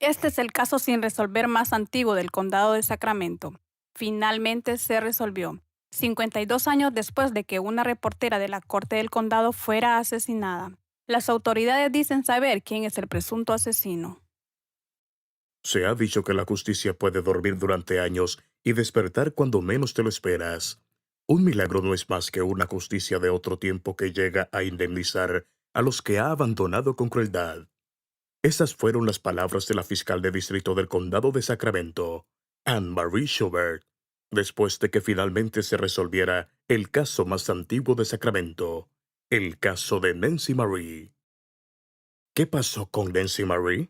Este es el caso sin resolver más antiguo del condado de Sacramento. Finalmente se resolvió, 52 años después de que una reportera de la corte del condado fuera asesinada. Las autoridades dicen saber quién es el presunto asesino. Se ha dicho que la justicia puede dormir durante años y despertar cuando menos te lo esperas. Un milagro no es más que una justicia de otro tiempo que llega a indemnizar a los que ha abandonado con crueldad. Esas fueron las palabras de la fiscal de distrito del condado de Sacramento, Anne Marie Schubert, después de que finalmente se resolviera el caso más antiguo de Sacramento, el caso de Nancy Marie. ¿Qué pasó con Nancy Marie?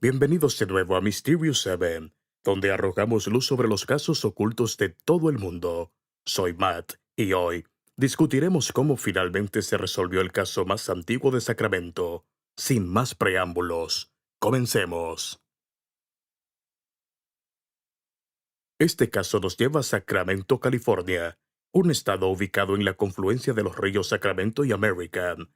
Bienvenidos de nuevo a Mysterious 7, donde arrojamos luz sobre los casos ocultos de todo el mundo. Soy Matt, y hoy discutiremos cómo finalmente se resolvió el caso más antiguo de Sacramento. Sin más preámbulos, comencemos. Este caso nos lleva a Sacramento, California, un estado ubicado en la confluencia de los ríos Sacramento y American.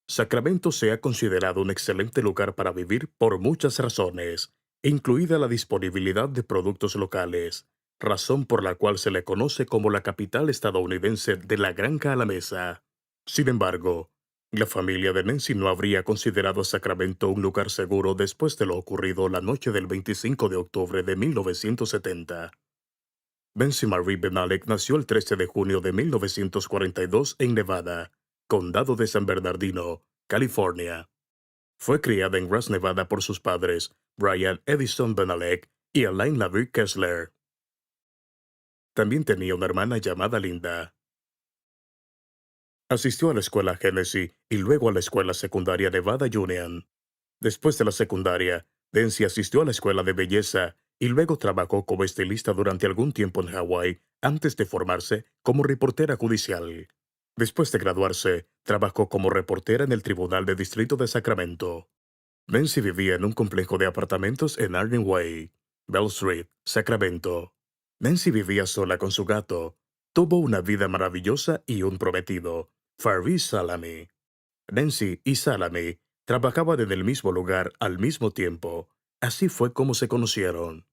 Sacramento se ha considerado un excelente lugar para vivir por muchas razones, incluida la disponibilidad de productos locales, razón por la cual se le conoce como la capital estadounidense de la granja a la mesa. Sin embargo, la familia de Nancy no habría considerado a Sacramento un lugar seguro después de lo ocurrido la noche del 25 de octubre de 1970. Nancy Marie Benalek nació el 13 de junio de 1942 en Nevada, Condado de San Bernardino, California. Fue criada en Grass, Nevada por sus padres, Brian Edison Benalek y Elaine LaVie Kessler. También tenía una hermana llamada Linda. Asistió a la escuela Genesee y luego a la escuela secundaria Nevada Union. Después de la secundaria, Nancy asistió a la escuela de belleza y luego trabajó como estilista durante algún tiempo en Hawái antes de formarse como reportera judicial. Después de graduarse, trabajó como reportera en el Tribunal de Distrito de Sacramento. Nancy vivía en un complejo de apartamentos en Arden Way, Bell Street, Sacramento. Nancy vivía sola con su gato. Tuvo una vida maravillosa y un prometido, Faris Salami. Nancy y Salami trabajaban en el mismo lugar al mismo tiempo. Así fue como se conocieron.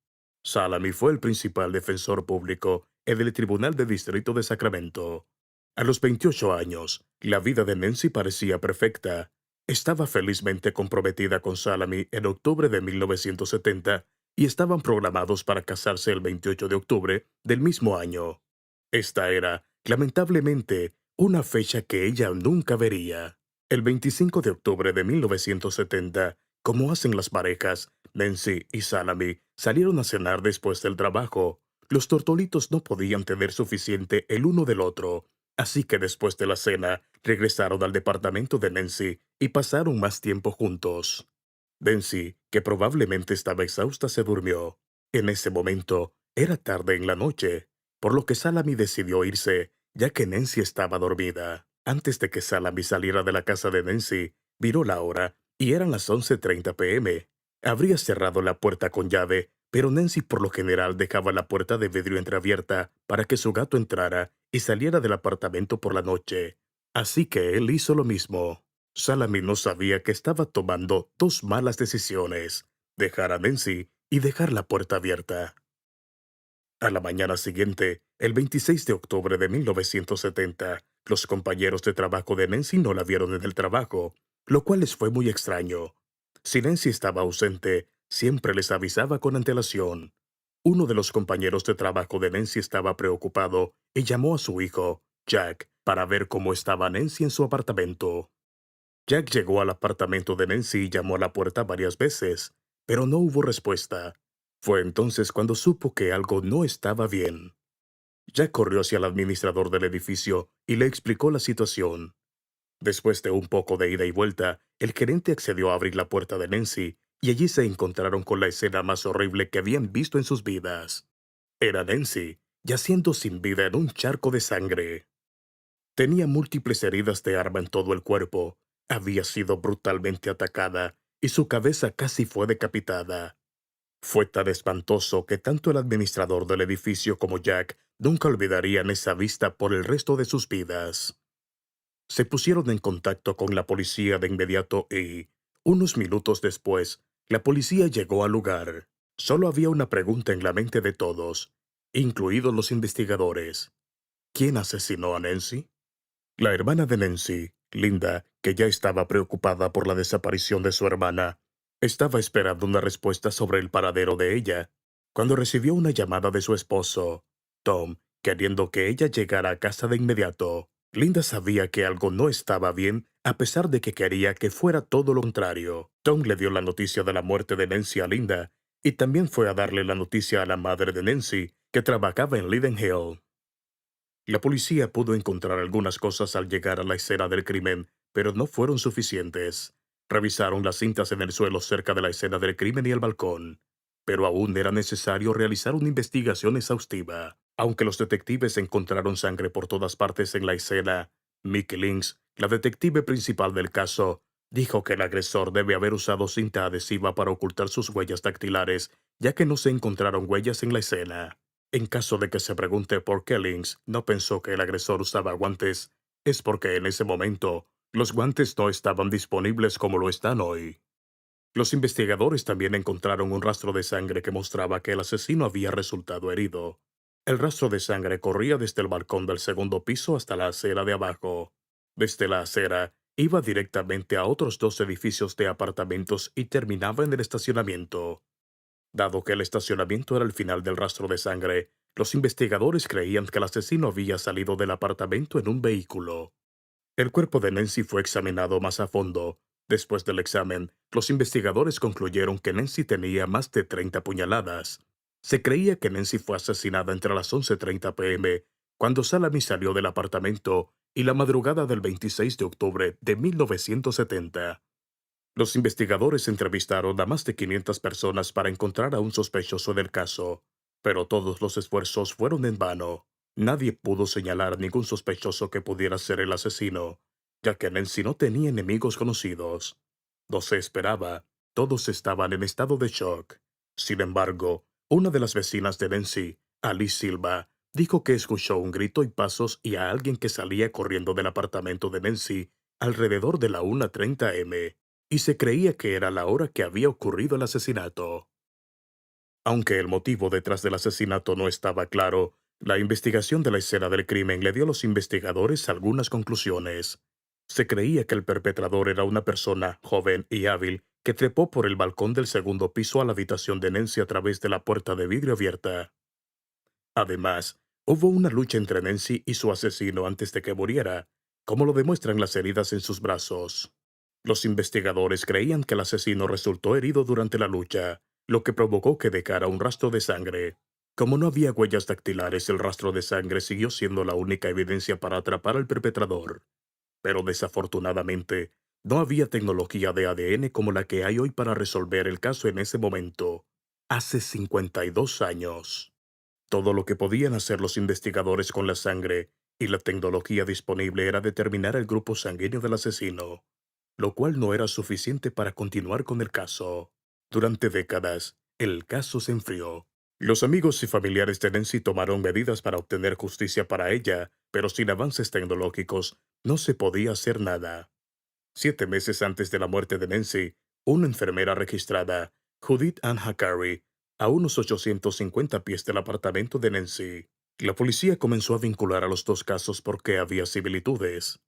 Salami fue el principal defensor público en el Tribunal de Distrito de Sacramento. A los 28 años, la vida de Nancy parecía perfecta. Estaba felizmente comprometida con Salami en octubre de 1970 y estaban programados para casarse el 28 de octubre del mismo año. Esta era, lamentablemente, una fecha que ella nunca vería. El 25 de octubre de 1970, como hacen las parejas, Nancy y Salami salieron a cenar después del trabajo. Los tortolitos no podían tener suficiente el uno del otro, así que después de la cena regresaron al departamento de Nancy y pasaron más tiempo juntos. Nancy, que probablemente estaba exhausta, se durmió. En ese momento, era tarde en la noche, por lo que Salami decidió irse, ya que Nancy estaba dormida. Antes de que Salami saliera de la casa de Nancy, miró la hora y eran las 11:30 p.m. Habría cerrado la puerta con llave, pero Nancy por lo general dejaba la puerta de vidrio entreabierta para que su gato entrara y saliera del apartamento por la noche. Así que él hizo lo mismo. Salami no sabía que estaba tomando dos malas decisiones: dejar a Nancy y dejar la puerta abierta. A la mañana siguiente, el 26 de octubre de 1970, los compañeros de trabajo de Nancy no la vieron en el trabajo, lo cual les fue muy extraño. Si Nancy estaba ausente, siempre les avisaba con antelación. Uno de los compañeros de trabajo de Nancy estaba preocupado y llamó a su hijo, Jack, para ver cómo estaba Nancy en su apartamento. Jack llegó al apartamento de Nancy y llamó a la puerta varias veces, pero no hubo respuesta. Fue entonces cuando supo que algo no estaba bien. Jack corrió hacia el administrador del edificio y le explicó la situación. Después de un poco de ida y vuelta, el gerente accedió a abrir la puerta de Nancy y allí se encontraron con la escena más horrible que habían visto en sus vidas. Era Nancy, yaciendo sin vida en un charco de sangre. Tenía múltiples heridas de arma en todo el cuerpo. Había sido brutalmente atacada y su cabeza casi fue decapitada. Fue tan espantoso que tanto el administrador del edificio como Jack nunca olvidarían esa vista por el resto de sus vidas. Se pusieron en contacto con la policía de inmediato y, unos minutos después, La policía llegó al lugar. Solo había una pregunta en la mente de todos, incluidos los investigadores. ¿Quién asesinó a Nancy? La hermana de Nancy, Linda, que ya estaba preocupada por la desaparición de su hermana, estaba esperando una respuesta sobre el paradero de ella, cuando recibió una llamada de su esposo, Tom, queriendo que ella llegara a casa de inmediato. Linda sabía que algo no estaba bien, a pesar de que quería que fuera todo lo contrario. Tom le dio la noticia de la muerte de Nancy a Linda, y también fue a darle la noticia a la madre de Nancy, que trabajaba en Leadenhall. La policía pudo encontrar algunas cosas al llegar a la escena del crimen, pero no fueron suficientes. Revisaron las cintas en el suelo cerca de la escena del crimen y el balcón, pero aún era necesario realizar una investigación exhaustiva. Aunque los detectives encontraron sangre por todas partes en la escena, Mickey Lynch, la detective principal del caso, dijo que el agresor debe haber usado cinta adhesiva para ocultar sus huellas dactilares, ya que no se encontraron huellas en la escena. En caso de que se pregunte por qué Lynch no pensó que el agresor usaba guantes, es porque en ese momento los guantes no estaban disponibles como lo están hoy. Los investigadores también encontraron un rastro de sangre que mostraba que el asesino había resultado herido. El rastro de sangre corría desde el balcón del segundo piso hasta la acera de abajo. Desde la acera, iba directamente a otros dos edificios de apartamentos y terminaba en el estacionamiento. Dado que el estacionamiento era el final del rastro de sangre, los investigadores creían que el asesino había salido del apartamento en un vehículo. El cuerpo de Nancy fue examinado más a fondo. Después del examen, los investigadores concluyeron que Nancy tenía más de 30 puñaladas. Se creía que Nancy fue asesinada entre las 11:30 p.m., cuando Salami salió del apartamento, y la madrugada del 26 de octubre de 1970. Los investigadores entrevistaron a más de 500 personas para encontrar a un sospechoso del caso, pero todos los esfuerzos fueron en vano. Nadie pudo señalar a ningún sospechoso que pudiera ser el asesino, ya que Nancy no tenía enemigos conocidos. No se esperaba, todos estaban en estado de shock. Sin embargo, una de las vecinas de Nancy, Alice Silva, dijo que escuchó un grito y pasos y a alguien que salía corriendo del apartamento de Nancy alrededor de la 1:30 m, y se creía que era la hora que había ocurrido el asesinato. Aunque el motivo detrás del asesinato no estaba claro, la investigación de la escena del crimen le dio a los investigadores algunas conclusiones. Se creía que el perpetrador era una persona joven y hábil que trepó por el balcón del segundo piso a la habitación de Nancy a través de la puerta de vidrio abierta. Además, hubo una lucha entre Nancy y su asesino antes de que muriera, como lo demuestran las heridas en sus brazos. Los investigadores creían que el asesino resultó herido durante la lucha, lo que provocó que dejara un rastro de sangre. Como no había huellas dactilares, el rastro de sangre siguió siendo la única evidencia para atrapar al perpetrador. Pero desafortunadamente, no había tecnología de ADN como la que hay hoy para resolver el caso en ese momento, hace 52 años. Todo lo que podían hacer los investigadores con la sangre y la tecnología disponible era determinar el grupo sanguíneo del asesino, lo cual no era suficiente para continuar con el caso. Durante décadas, el caso se enfrió. Los amigos y familiares de Nancy tomaron medidas para obtener justicia para ella, pero sin avances tecnológicos no se podía hacer nada. 7 meses antes de la muerte de Nancy, una enfermera registrada, Judith Ann Hackary, a unos 850 pies del apartamento de Nancy. La policía comenzó a vincular a los dos casos porque había similitudes.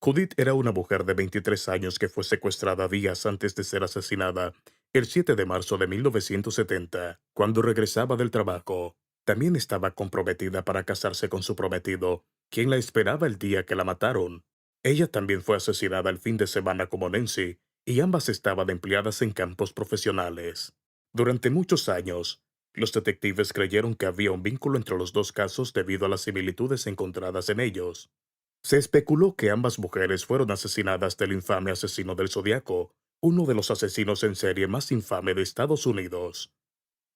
Judith era una mujer de 23 años que fue secuestrada días antes de ser asesinada, el 7 de marzo de 1970, cuando regresaba del trabajo. También estaba comprometida para casarse con su prometido, quien la esperaba el día que la mataron. Ella también fue asesinada el fin de semana como Nancy, y ambas estaban empleadas en campos profesionales. Durante muchos años, los detectives creyeron que había un vínculo entre los dos casos debido a las similitudes encontradas en ellos. Se especuló que ambas mujeres fueron asesinadas del infame asesino del Zodiaco, uno de los asesinos en serie más infame de Estados Unidos.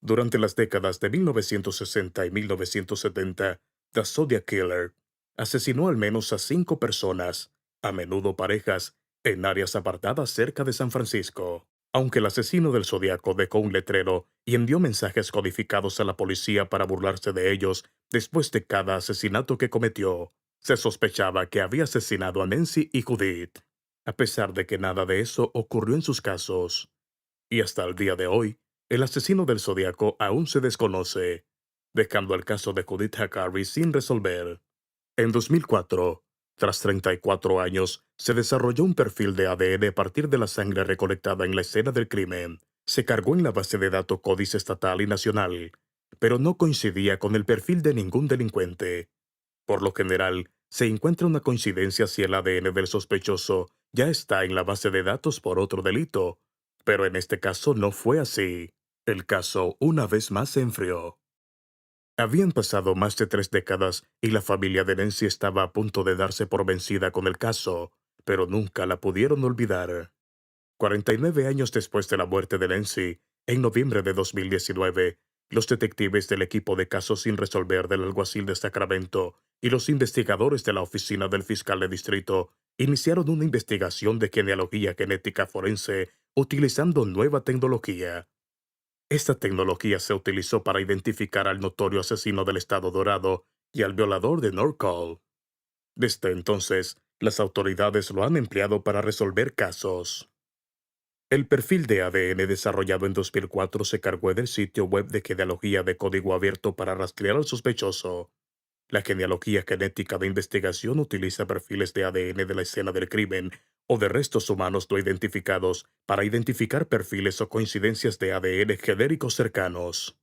Durante las décadas de 1960 y 1970, The Zodiac Killer asesinó al menos a 5 personas, a menudo parejas, en áreas apartadas cerca de San Francisco. Aunque el asesino del Zodiaco dejó un letrero y envió mensajes codificados a la policía para burlarse de ellos después de cada asesinato que cometió, se sospechaba que había asesinado a Nancy y Judith, a pesar de que nada de eso ocurrió en sus casos. y hasta el día de hoy, el asesino del Zodíaco aún se desconoce, dejando el caso de Judith Hackari sin resolver. En 2004, tras 34 años, se desarrolló un perfil de ADN a partir de la sangre recolectada en la escena del crimen. Se cargó en la base de datos Códice estatal y nacional, pero no coincidía con el perfil de ningún delincuente. Por lo general, se encuentra una coincidencia si el ADN del sospechoso ya está en la base de datos por otro delito, pero en este caso no fue así. El caso una vez más se enfrió. Habían pasado más de 3 décadas y la familia de Nancy estaba a punto de darse por vencida con el caso, pero nunca la pudieron olvidar. 49 años después de la muerte de Nancy, en noviembre de 2019, los detectives del equipo de casos sin resolver del alguacil de Sacramento y los investigadores de la oficina del fiscal de distrito iniciaron una investigación de genealogía genética forense utilizando nueva tecnología. Esta tecnología se utilizó para identificar al notorio asesino del Estado Dorado y al violador de Norcal. Desde entonces, las autoridades lo han empleado para resolver casos. El perfil de ADN desarrollado en 2004 se cargó del sitio web de genealogía de código abierto para rastrear al sospechoso. La genealogía genética de investigación utiliza perfiles de ADN de la escena del crimen o de restos humanos no identificados para identificar perfiles o coincidencias de ADN genéricos cercanos.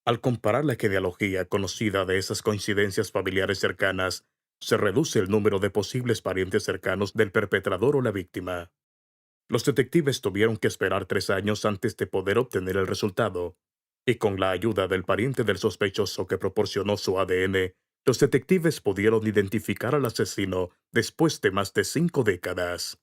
Al comparar la genealogía conocida de esas coincidencias familiares cercanas, se reduce el número de posibles parientes cercanos del perpetrador o la víctima. Los detectives tuvieron que esperar 3 años antes de poder obtener el resultado, y con la ayuda del pariente del sospechoso que proporcionó su ADN, los detectives pudieron identificar al asesino después de más de 5 décadas.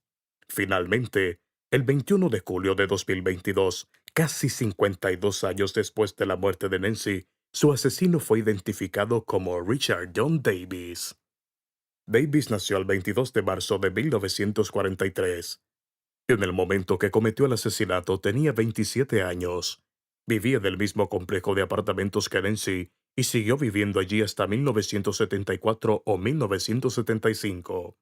Finalmente, el 21 de julio de 2022, casi 52 años después de la muerte de Nancy, su asesino fue identificado como Richard John Davis. Davis nació el 22 de marzo de 1943. En el momento que cometió el asesinato tenía 27 años. Vivía en el mismo complejo de apartamentos que Nancy y siguió viviendo allí hasta 1974 o 1975.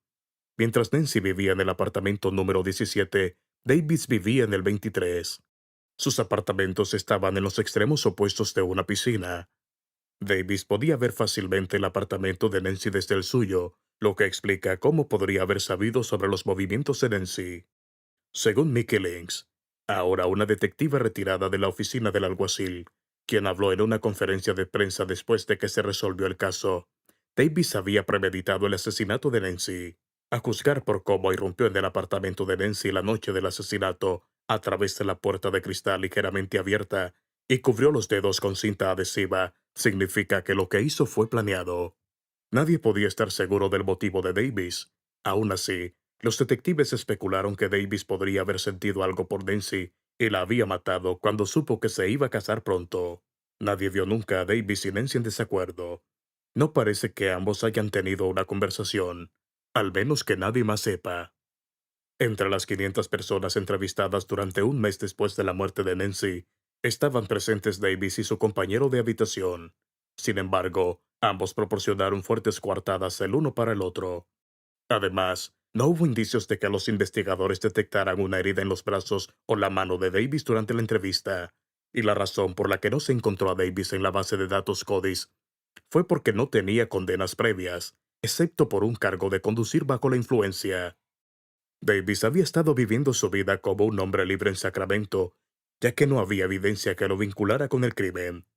Mientras Nancy vivía en el apartamento número 17, Davis vivía en el 23. Sus apartamentos estaban en los extremos opuestos de una piscina. Davis podía ver fácilmente el apartamento de Nancy desde el suyo, lo que explica cómo podría haber sabido sobre los movimientos de Nancy. Según Mickey Lynx, ahora una detective retirada de la oficina del alguacil, quien habló en una conferencia de prensa después de que se resolvió el caso, Davis había premeditado el asesinato de Nancy. A juzgar por cómo irrumpió en el apartamento de Nancy la noche del asesinato, a través de la puerta de cristal ligeramente abierta, y cubrió los dedos con cinta adhesiva, significa que lo que hizo fue planeado. Nadie podía estar seguro del motivo de Davis. Aún así, los detectives especularon que Davis podría haber sentido algo por Nancy y la había matado cuando supo que se iba a casar pronto. Nadie vio nunca a Davis y Nancy en desacuerdo. No parece que ambos hayan tenido una conversación, al menos que nadie más sepa. Entre las 500 personas entrevistadas durante un mes después de la muerte de Nancy, estaban presentes Davis y su compañero de habitación. Sin embargo, ambos proporcionaron fuertes coartadas el uno para el otro. Además, no hubo indicios de que los investigadores detectaran una herida en los brazos o la mano de Davis durante la entrevista, y la razón por la que no se encontró a Davis en la base de datos CODIS fue porque no tenía condenas previas, excepto por un cargo de conducir bajo la influencia. Davis había estado viviendo su vida como un hombre libre en Sacramento, ya que no había evidencia que lo vinculara con el crimen.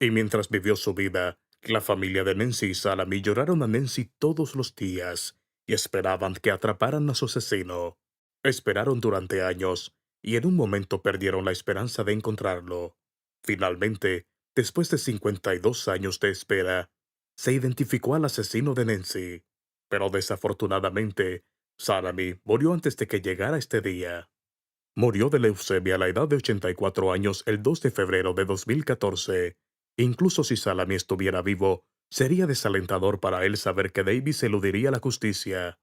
Y mientras vivió su vida, la familia de Nancy y Salami lloraron a Nancy todos los días y esperaban que atraparan a su asesino. Esperaron durante años y en un momento perdieron la esperanza de encontrarlo. Finalmente, después de 52 años de espera, se identificó al asesino de Nancy. Pero desafortunadamente, Salami murió antes de que llegara este día. Murió de leucemia a la edad de 84 años el 2 de febrero de 2014. Incluso si Salami estuviera vivo, sería desalentador para él saber que Davis eludiría la justicia.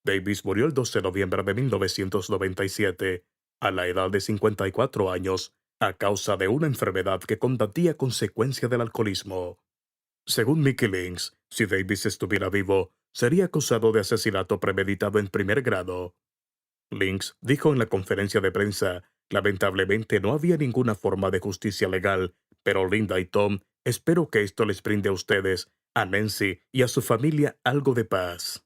Davis murió el 12 de noviembre de 1997, a la edad de 54 años, a causa de una enfermedad que combatía consecuencia del alcoholismo. Según Mickey Lynx, si Davis estuviera vivo, sería acusado de asesinato premeditado en primer grado. Lynx dijo en la conferencia de prensa, lamentablemente no había ninguna forma de justicia legal, pero Linda y Tom, espero que esto les brinde a ustedes, a Nancy y a su familia algo de paz.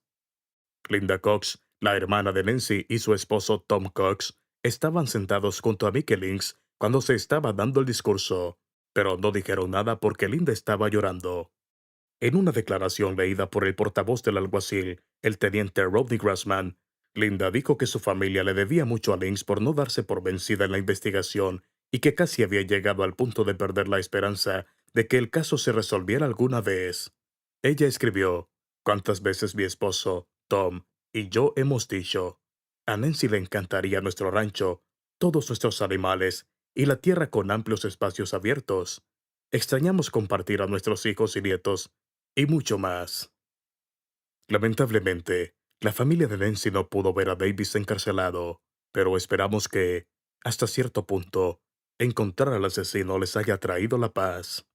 Linda Cox, la hermana de Nancy, y su esposo Tom Cox estaban sentados junto a Mickey Lynx cuando se estaba dando el discurso, pero no dijeron nada porque Linda estaba llorando. En una declaración leída por el portavoz del alguacil, el teniente Rodney Grassman, Linda dijo que su familia le debía mucho a Lynx por no darse por vencida en la investigación y que casi había llegado al punto de perder la esperanza de que el caso se resolviera alguna vez. Ella escribió, «¿Cuántas veces mi esposo, Tom, y yo hemos dicho, a Nancy le encantaría nuestro rancho, todos nuestros animales y la tierra con amplios espacios abiertos? Extrañamos compartir a nuestros hijos y nietos y mucho más». Lamentablemente, la familia de Nancy no pudo ver a Davis encarcelado, pero esperamos que, hasta cierto punto, encontrar al asesino les haya traído la paz.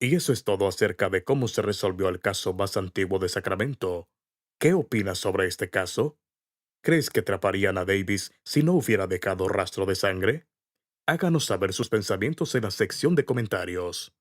Y eso es todo acerca de cómo se resolvió el caso más antiguo de Sacramento. ¿Qué opinas sobre este caso? ¿Crees que atraparían a Davis si no hubiera dejado rastro de sangre? Háganos saber sus pensamientos en la sección de comentarios.